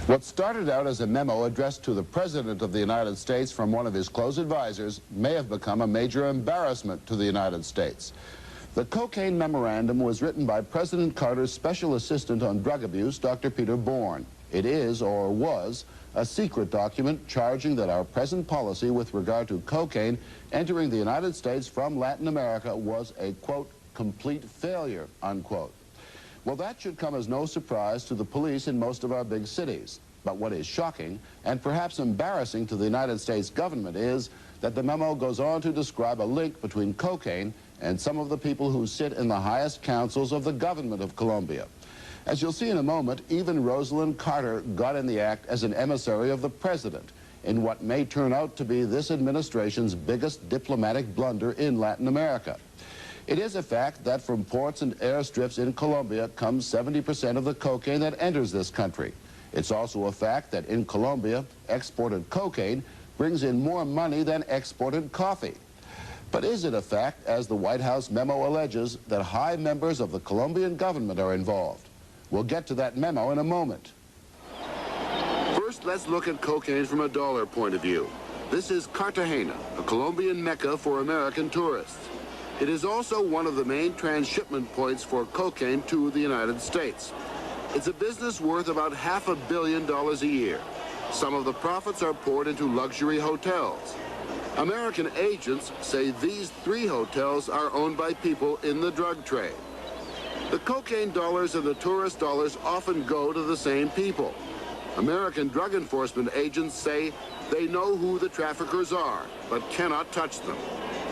What started out as a memo addressed to the President of the United States from one of his close advisors may have become a major embarrassment to the United States. The cocaine memorandum was written by President Carter's special assistant on drug abuse, Dr. Peter Bourne. It is, or was, a secret document charging that our present policy with regard to cocaine entering the United States from Latin America was a, quote, complete failure, unquote. Well, that should come as no surprise to the police in most of our big cities. But what is shocking, and perhaps embarrassing to the United States government, is that the memo goes on to describe a link between cocaine and some of the people who sit in the highest councils of the government of Colombia. As you'll see in a moment, even Rosalind Carter got in the act as an emissary of the president in what may turn out to be this administration's biggest diplomatic blunder in Latin America. It is a fact that from ports and airstrips in Colombia comes 70% of the cocaine that enters this country. It's also a fact that in Colombia, exported cocaine brings in more money than exported coffee. But is it a fact, as the White House memo alleges, that high members of the Colombian government are involved? We'll get to that memo in a moment. First, let's look at cocaine from a dollar point of view. This is Cartagena, a Colombian mecca for American tourists. It is also one of the main transshipment points for cocaine to the United States. It's a business worth about $500 million a year. Some of the profits are poured into luxury hotels. American agents say these 3 hotels are owned by people in the drug trade. The cocaine dollars and the tourist dollars often go to the same people. American drug enforcement agents say they know who the traffickers are, but cannot touch them.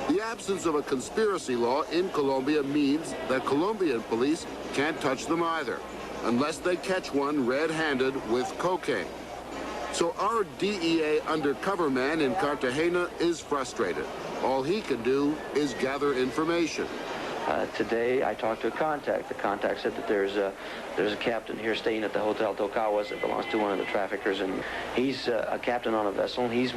The absence of a conspiracy law in Colombia means that Colombian police can't touch them either, unless they catch one red-handed with cocaine. So our DEA undercover man in Cartagena is frustrated. All he can do is gather information. Today I talked to a contact. The contact said that there's a captain here staying at the Hotel Tocawas that belongs to one of the traffickers, and he's a captain on a vessel, and he's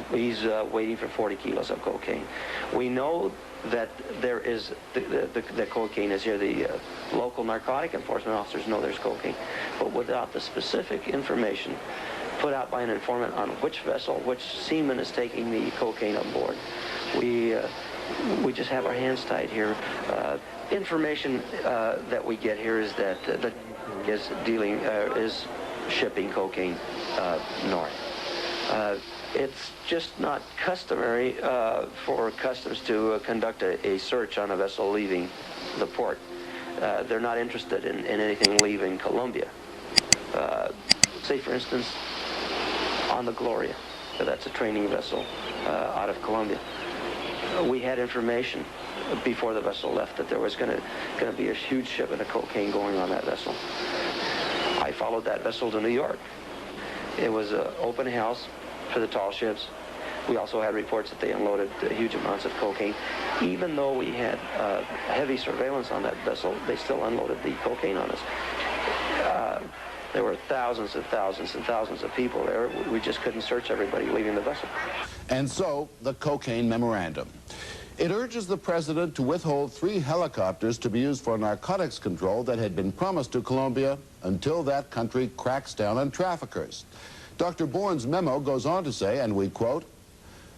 waiting for 40 kilos of cocaine. We know that there is the cocaine is here. The local narcotic enforcement officers know there's cocaine, but without the specific information put out by an informant on which vessel, which seaman is taking the cocaine on board, we just have our hands tied here. Information that we get here is that is shipping cocaine north. It's just not customary for customs to conduct a search on a vessel leaving the port. They're not interested in anything leaving Colombia. Say, for instance, on the Gloria, that's a training vessel out of Colombia. We had information before the vessel left that there was going to be a huge shipment of cocaine going on that vessel. I followed that vessel to New York. It was an open house for the tall ships. We also had reports that they unloaded huge amounts of cocaine. Even though we had heavy surveillance on that vessel, they still unloaded the cocaine on us. There were thousands and thousands and thousands of people there. We just couldn't search everybody leaving the vessel. And so, the cocaine memorandum. It urges the president to withhold 3 helicopters to be used for narcotics control that had been promised to Colombia until that country cracks down on traffickers. Dr. Bourne's memo goes on to say, and we quote,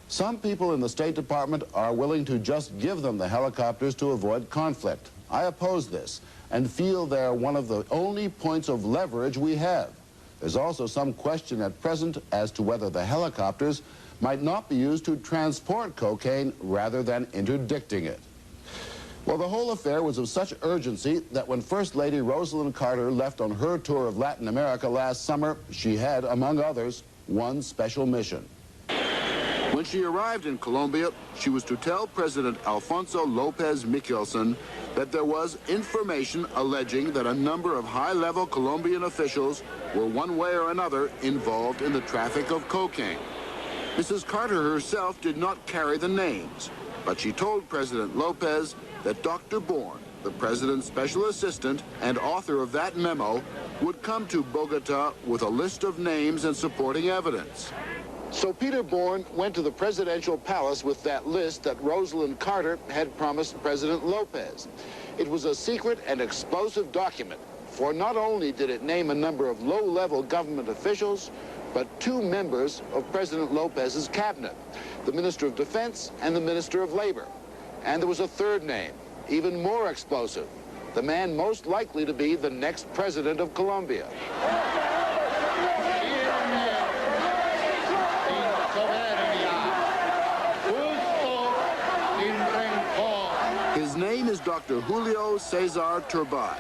"Some people in the State Department are willing to just give them the helicopters to avoid conflict. I oppose this and feel they're one of the only points of leverage we have. There's also some question at present as to whether the helicopters might not be used to transport cocaine rather than interdicting it." Well, the whole affair was of such urgency that when First Lady Rosalind Carter left on her tour of Latin America last summer, she had, among others, one special mission. When she arrived in Colombia, she was to tell President Alfonso López Michelsen that there was information alleging that a number of high-level Colombian officials were one way or another involved in the traffic of cocaine. Mrs. Carter herself did not carry the names, but she told President López that Dr. Bourne, the president's special assistant and author of that memo, would come to Bogota with a list of names and supporting evidence. So Peter Bourne went to the presidential palace with that list that Rosalind Carter had promised President López. It was a secret and explosive document for not only did it name a number of low-level government officials, but 2 members of President Lopez's cabinet, the Minister of Defense and the Minister of Labor. And there was a 3rd name, even more explosive, the man most likely to be the next president of Colombia. His name is Dr. Julio Cesar Turbay.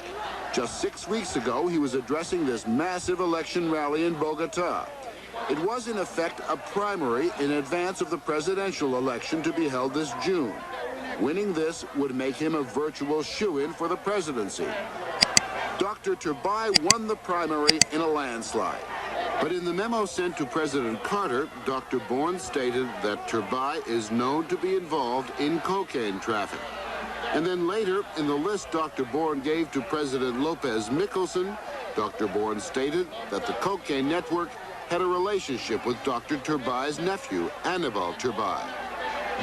Just 6 weeks ago, he was addressing this massive election rally in Bogota. It was, in effect, a primary in advance of the presidential election to be held this June. Winning this would make him a virtual shoo-in for the presidency. Dr. Turbay won the primary in a landslide. But in the memo sent to President Carter, Dr. Bourne stated that Turbay is known to be involved in cocaine traffic. And then later, in the list Dr. Bourne gave to President López Michelsen, Dr. Bourne stated that the cocaine network had a relationship with Dr. Turbay's nephew, Anibal Turbay.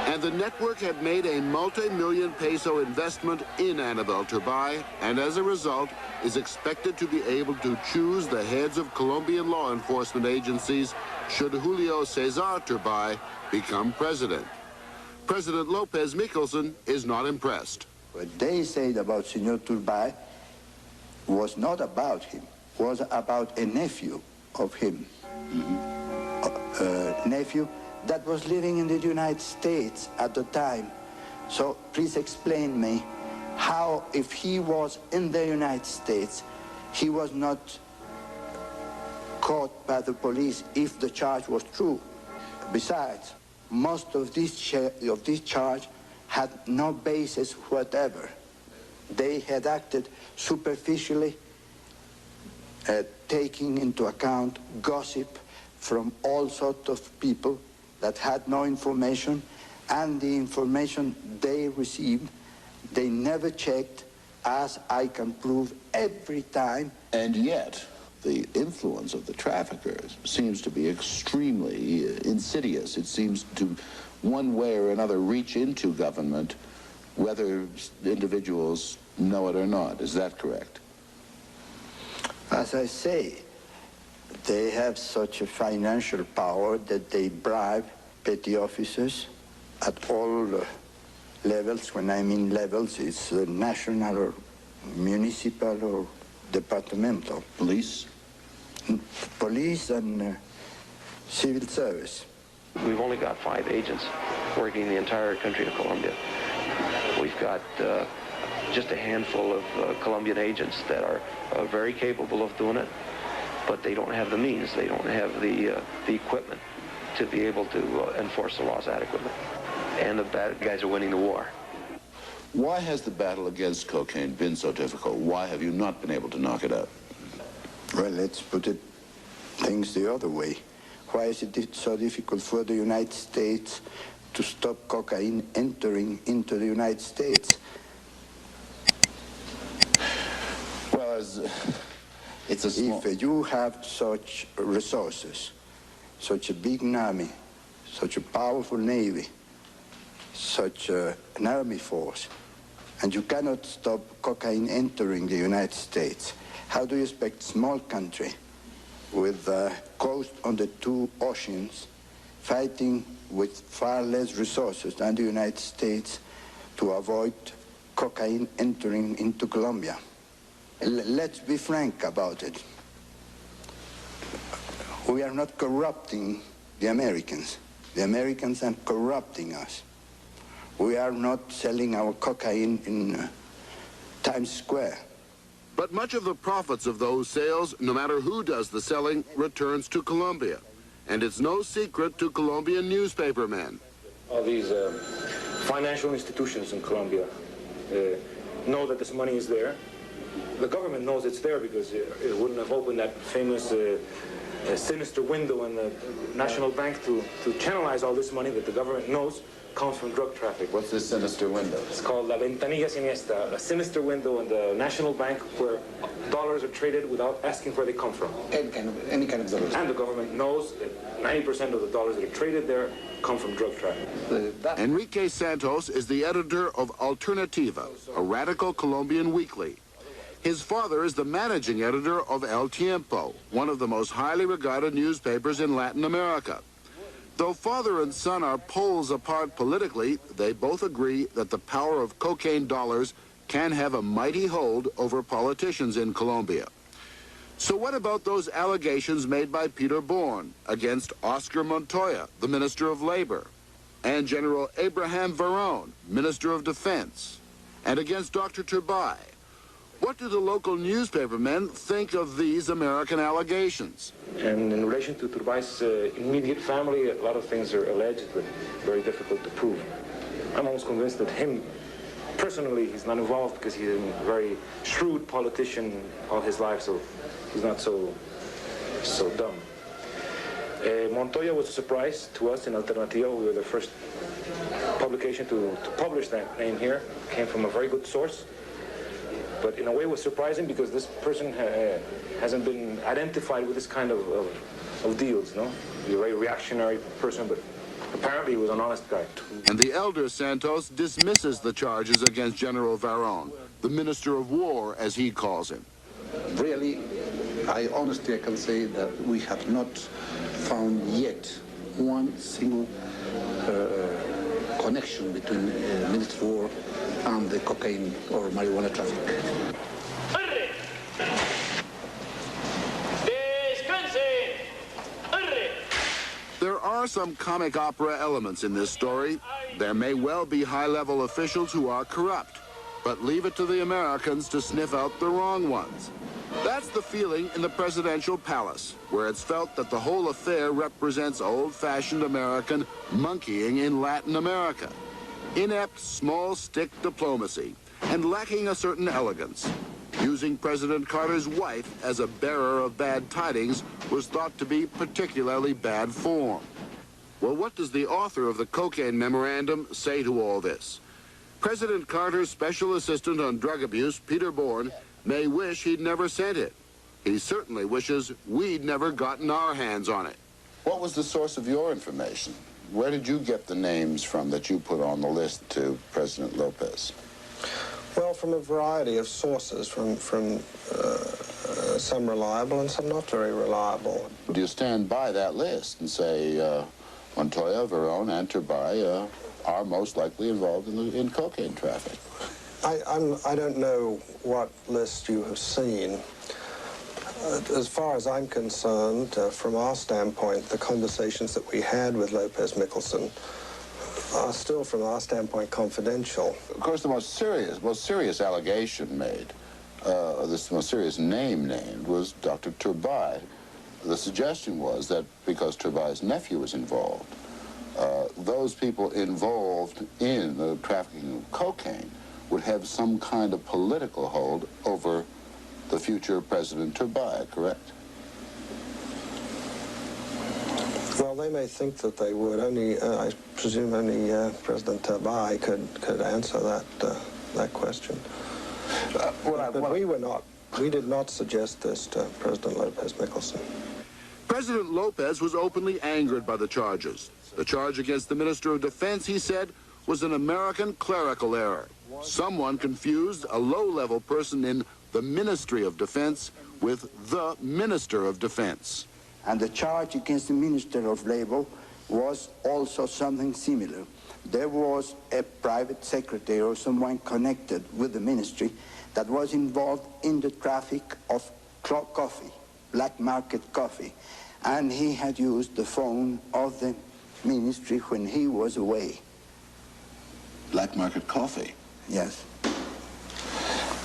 And the network had made a multi-million peso investment in Anibal Turbay, and as a result, is expected to be able to choose the heads of Colombian law enforcement agencies should Julio Cesar Turbay become president. President López Michelsen is not impressed. What they said about Senor Turbay was not about him, was about a nephew of him. Nephew that was living in the United States at the time. So please explain me how, if he was in the United States, he was not caught by the police if the charge was true. Besides, most of this charge had no basis whatever. They had acted superficially, taking into account gossip from all sorts of people that had no information, and the information they received, they never checked, as I can prove every time. And yet, the influence of the traffickers seems to be extremely insidious. It seems to, one way or another, reach into government, whether individuals know it or not. Is that correct? As I say, they have such a financial power that they bribe petty officers at all levels. When I mean levels, it's national or municipal or departmental. Police? Police and civil service. We've only got 5 agents working the entire country of Colombia. We've got just a handful of Colombian agents that are very capable of doing it, but they don't have the means, they don't have the equipment to be able to enforce the laws adequately. And the bad guys are winning the war. Why has the battle against cocaine been so difficult? Why have you not been able to knock it out? Well, let's put things the other way. Why is it so difficult for the United States to stop cocaine entering into the United States? Well, it's a small... If you have such resources, such a big army, such a powerful navy, such an army force, and you cannot stop cocaine entering the United States, how do you expect a small country with a coast on the 2 oceans, fighting with far less resources than the United States, to avoid cocaine entering into Colombia? Let's be frank about it. We are not corrupting the Americans. The Americans are corrupting us. We are not selling our cocaine in Times Square. But much of the profits of those sales, no matter who does the selling, returns to Colombia. And it's no secret to Colombian newspapermen. All these financial institutions in Colombia know that this money is there. The government knows it's there because it wouldn't have opened that famous sinister window in the National Bank to channelize all this money that the government knows comes from drug traffic. What's this sinister window? It's called La Ventanilla Siniestra, a sinister window in the National Bank where dollars are traded without asking where they come from. Any kind of dollars. And the government knows that 90% of the dollars that are traded there come from drug traffic. Enrique Santos is the editor of Alternativa, a radical Colombian weekly. His father is the managing editor of El Tiempo, one of the most highly regarded newspapers in Latin America. Though father and son are poles apart politically, they both agree that the power of cocaine dollars can have a mighty hold over politicians in Colombia. So what about those allegations made by Peter Bourne against Oscar Montoya, the Minister of Labor, and General Abraham Varón, Minister of Defense, and against Dr. Turbay? What do the local newspapermen think of these American allegations? And in relation to Turbay's immediate family, a lot of things are alleged, but very difficult to prove. I'm almost convinced that him, personally, he's not involved because he's a very shrewd politician all his life, so he's not so dumb. Montoya was a surprise to us in Alternativa. We were the first publication to publish that name here. Came from a very good source. But in a way it was surprising because this person hasn't been identified with this kind of deals, no? He's a very reactionary person, but apparently he was an honest guy. And the elder Santos dismisses the charges against General Varón, the Minister of War, as he calls him. Really, I honestly can say that we have not found yet one single connection between Minister of War and the cocaine or marijuana traffic. There are some comic opera elements in this story. There may well be high-level officials who are corrupt, but leave it to the Americans to sniff out the wrong ones. That's the feeling in the presidential palace, where it's felt that the whole affair represents old-fashioned American monkeying in Latin America. Inept, small-stick diplomacy, and lacking a certain elegance. Using President Carter's wife as a bearer of bad tidings was thought to be particularly bad form. Well, what does the author of the cocaine memorandum say to all this? President Carter's special assistant on drug abuse, Peter Bourne, may wish he'd never sent it. He certainly wishes we'd never gotten our hands on it. What was the source of your information? Where did you get the names from that you put on the list to President Lopez? Well, from a variety of sources, from some reliable and some not very reliable. Do you stand by that list and say Montoya, Varón, and Turbay are most likely involved in cocaine traffic? I don't know what list you have seen. As far as I'm concerned, from our standpoint, the conversations that we had with López Michelsen are still, from our standpoint, confidential. Of course, the most serious allegation made, this most serious name named, was Dr. Turbay. The suggestion was that because Turbay's nephew was involved, those people involved in the trafficking of cocaine would have some kind of political hold over the future President Turbay, correct? Well, they may think that they would. Only, I presume, only President Turbay could answer that question. But we were not. We did not suggest this to President López Michelsen. President Lopez was openly angered by the charges. The charge against the Minister of Defense, he said, was an American clerical error. Someone confused a low-level person in the Ministry of Defense with the Minister of Defense. And the charge against the Minister of Labor was also something similar. There was a private secretary or someone connected with the ministry that was involved in the traffic of coffee, black market coffee, and he had used the phone of the ministry when he was away. Black market coffee? Yes.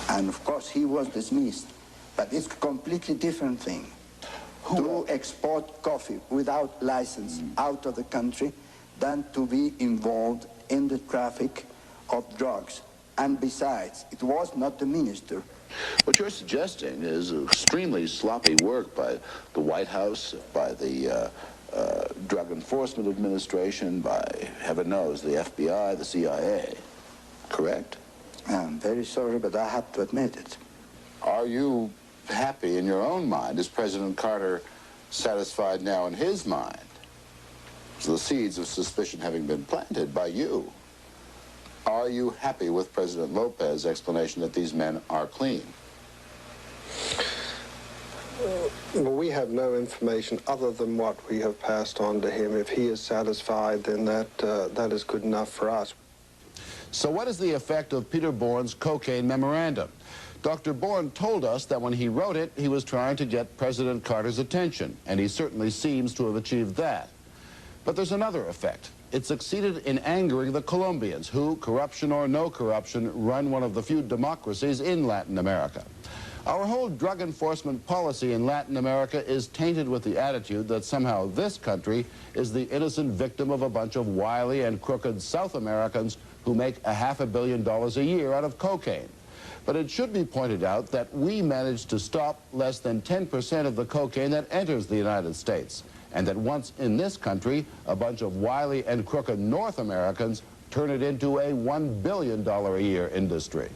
And of course he was dismissed, but it's a completely different thing. To export coffee without license out of the country than to be involved in the traffic of drugs. And besides, it was not the minister. What you're suggesting is extremely sloppy work by the White House, by the Drug Enforcement Administration, by, heaven knows, the FBI, the CIA. Correct? I'm very sorry, but I have to admit it. Are you happy in your own mind? Is President Carter satisfied now in his mind? So the seeds of suspicion having been planted by you. Are you happy with President Lopez's explanation that these men are clean? Well, we have no information other than what we have passed on to him. If he is satisfied, then that is good enough for us. So what is the effect of Peter Bourne's cocaine memorandum? Dr. Bourne told us that when he wrote it, he was trying to get President Carter's attention, and he certainly seems to have achieved that. But there's another effect. It succeeded in angering the Colombians, who, corruption or no corruption, run one of the few democracies in Latin America. Our whole drug enforcement policy in Latin America is tainted with the attitude that somehow this country is the innocent victim of a bunch of wily and crooked South Americans who make $500 million a year out of cocaine. But it should be pointed out that we managed to stop less than 10% of the cocaine that enters the United States, and that once in this country, a bunch of wily and crooked North Americans turn it into a $1 billion a year industry.